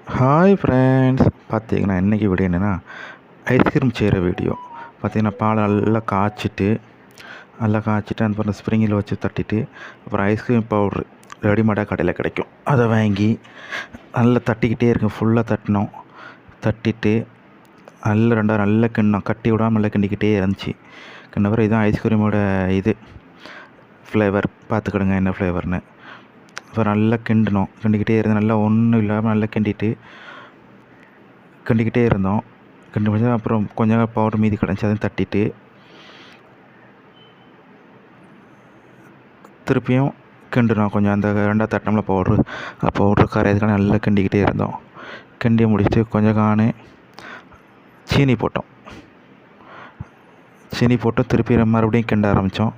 Hi friends, பார்த்தீங்கன்னா இன்றைக்கி video என்னென்னா ஐஸ்கிரீம் செய்கிற வீடியோ. பார்த்தீங்கன்னா பால் நல்லா காய்ச்சிட்டு அதுக்கப்புறம் ஸ்ப்ரிங்கில் வச்சு தட்டிட்டு அப்புறம் ஐஸ்கிரீம் பவுட்ரு ரெடிமேடாக கடையில் கிடைக்கும், அதை வாங்கி நல்லா தட்டிக்கிட்டே இருக்கும். ஃபுல்லாக தட்டிட்டு நல்லா கிண்ணம் கட்டி விடாமல் நல்லா கிண்டிக்கிட்டே இருந்துச்சு. கிண்ணவரை இதுதான் ஐஸ்கிரீமோட ஃப்ளேவர். பார்த்துக்கிடுங்க என்ன ஃப்ளேவர்னு. அப்புறம் நல்லா கிண்டிக்கிட்டே இருந்து நல்லா ஒன்றும் இல்லாமல் நல்லா கிண்டிக்கிட்டே இருந்தோம். கிண்டி முடிஞ்சா அப்புறம் கொஞ்சம் பவுடர் மீதி கிடந்துச்சு, அதையும் தட்டிட்டு திருப்பியும் கிண்டினோம். கொஞ்சம் அந்த ரெண்டாவது தட்டினோம்ல பவுட்ரு கரையிறதுக்காக நல்லா கிண்டிக்கிட்டே இருந்தோம். கிண்டி முடிச்சுட்டு கொஞ்சம் சீனி போட்டு திருப்பி மறுபடியும் கிண்ட ஆரம்பித்தோம்.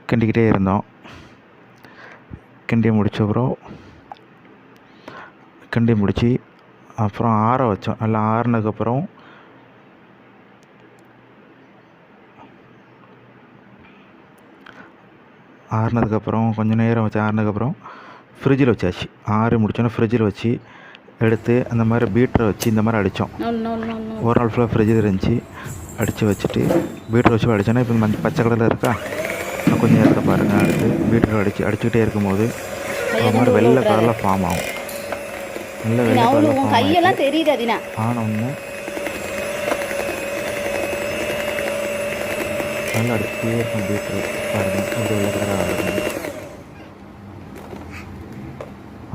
கிண்டிக்கிட்டே இருந்தோம். கிண்டி முடித்து அப்புறம் ஆற வச்சோம். நல்லா ஆறுனதுக்கப்புறம் கொஞ்சம் நேரம் வச்சு ஆறுனதுக்கப்புறம் ஃப்ரிட்ஜில் வச்சாச்சு. ஆறி முடிச்சோன்னே ஃப்ரிட்ஜில் வச்சு எடுத்து அந்த மாதிரி பீட்டரை வச்சு இந்த மாதிரி அடித்தோம். ஒரு நாள் ஃபுல்லாக ஃப்ரிட்ஜில் இருந்துச்சு. அடித்து வச்சுட்டு பீட்டரை வச்சு அடித்தோன்னா இப்போ பச்சை கலரில் இருக்கா, கொஞ்சம் நேரத்தை பாருங்கள். அடுத்து பீட்டரை அடிச்சுக்கிட்டே இருக்கும்போது ஒரு மாதிரி வெள்ளை கலரில் ஃபார்ம் ஆகும். நல்ல வெள்ளை கலரில் ஆனோன்னு நல்லா அடிச்சுட்டே இருக்கும். பீட்ரு பாருங்கள் இப்படி வெள்ளை கலராக ஆகுது.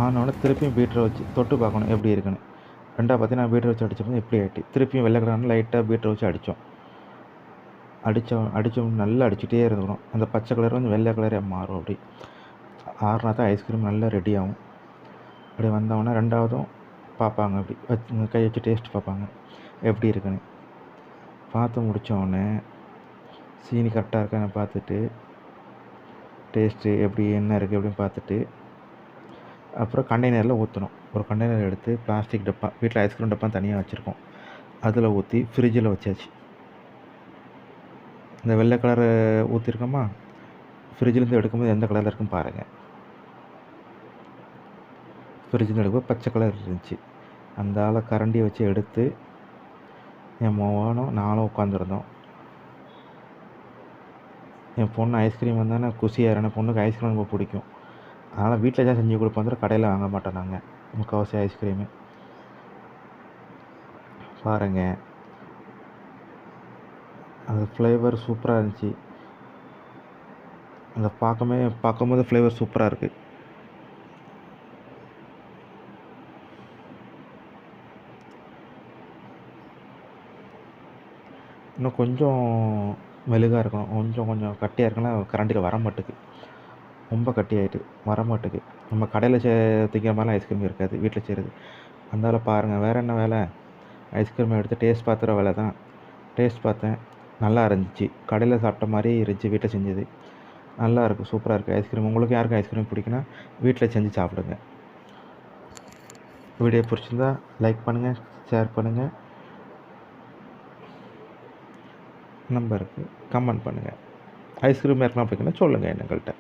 ஆனோடனே திருப்பியும் பீட்டரை வச்சு தொட்டு பார்க்கணும் எப்படி இருக்குன்னு. ரெண்டாவது பார்த்தீங்கன்னா பீட்டரை வச்சு அடித்தப்போ எப்படி ஆகிட்டு திருப்பியும் வெள்ளை கலரான லைட்டாக பீட்டரை வச்சு அடித்தோம். நல்லா அடிச்சுட்டே இருக்கணும். அந்த பச்சை கலர் வந்து வெள்ளை கலரே மாறும். அப்படி ஆறுனா தான் ஐஸ்கிரீம் நல்லா ரெடி ஆகும். அப்படி வந்தோடனே ரெண்டாவதும் பார்ப்பாங்க, அப்படி கை வச்சு டேஸ்ட் பார்ப்பாங்க எப்படி இருக்குன்னு. பார்த்து முடித்தோடனே சீனி கரெக்டாக இருக்கான்னு பார்த்துட்டு டேஸ்ட்டு எப்படி என்ன இருக்குது அப்படின்னு பார்த்துட்டு அப்புறம் கண்டெய்னரில் ஊற்றணும். ஒரு கண்டெய்னர் எடுத்து பிளாஸ்டிக் டப்பா, வீட்டில் ஐஸ்கிரீம் டப்பா தனியாக வச்சுருக்கோம், அதில் ஊற்றி ஃப்ரிட்ஜில் வச்சாச்சு. இந்த வெள்ளை கலரை ஊற்றிருக்கோமா, ஃப்ரிட்ஜிலேருந்து எடுக்கும்போது எந்த கலரில் இருக்குன்னு பாருங்கள். ஃப்ரிட்ஜில் எடுக்கும்போது பச்சை கலர் இருந்துச்சு. அந்த கரண்டியை வச்சு எடுத்து என் மகனும் நானும் உட்காந்துருந்தோம். என் பொண்ணு ஐஸ்கிரீம் வந்தானே குசியாகிறேன். என் பொண்ணுக்கு ஐஸ்கிரீம் ரொம்ப பிடிக்கும். அதனால் வீட்டில் தான் செஞ்சு கொடுப்போம், கடையில் வாங்க மாட்டோம் நாங்கள் முக்கால்வாசி ஐஸ்கிரீமு. பாருங்கள், அந்த ஃப்ளேவர் சூப்பராக இருந்துச்சு. அந்த பார்க்கும்போது ஃப்ளேவர் சூப்பராக இருக்குது. இன்னும் கொஞ்சம் மெழுகாக இருக்கணும், கொஞ்சம் கட்டியாக இருக்குன்னா கரண்டில் வர மாட்டுக்கு, ரொம்ப கட்டியாகிட்டு வர மாட்டுக்கு. நம்ம கடையில் திங்கிற மாதிரிலாம் ஐஸ்கிரீம் இருக்காது, வீட்டில் செய்கிறது. அதனால் பாருங்கள், வேறு என்ன வேலை, ஐஸ்கிரீம் எடுத்து டேஸ்ட் பார்த்துற வேலை தான். டேஸ்ட் பார்த்தேன், நல்லா இருந்துச்சு. கடையில் சாப்பிட்ட மாதிரி இருந்துச்சு, வீட்டில் செஞ்சது நல்லா இருக்குது, சூப்பராக இருக்குது ஐஸ்கிரீம். உங்களுக்கு யாருக்கும் ஐஸ்கிரீம் பிடிக்குன்னா வீட்டில் செஞ்சு சாப்பிடுங்க. வீடியோ பிடிச்சிருந்தா லைக் பண்ணுங்கள், ஷேர் பண்ணுங்கள், நம்பருக்கு கமெண்ட் பண்ணுங்கள். ஐஸ்கிரீம் யாருக்குன்னா பிடிக்குன்னா சொல்லுங்கள் எங்கள்கிட்ட.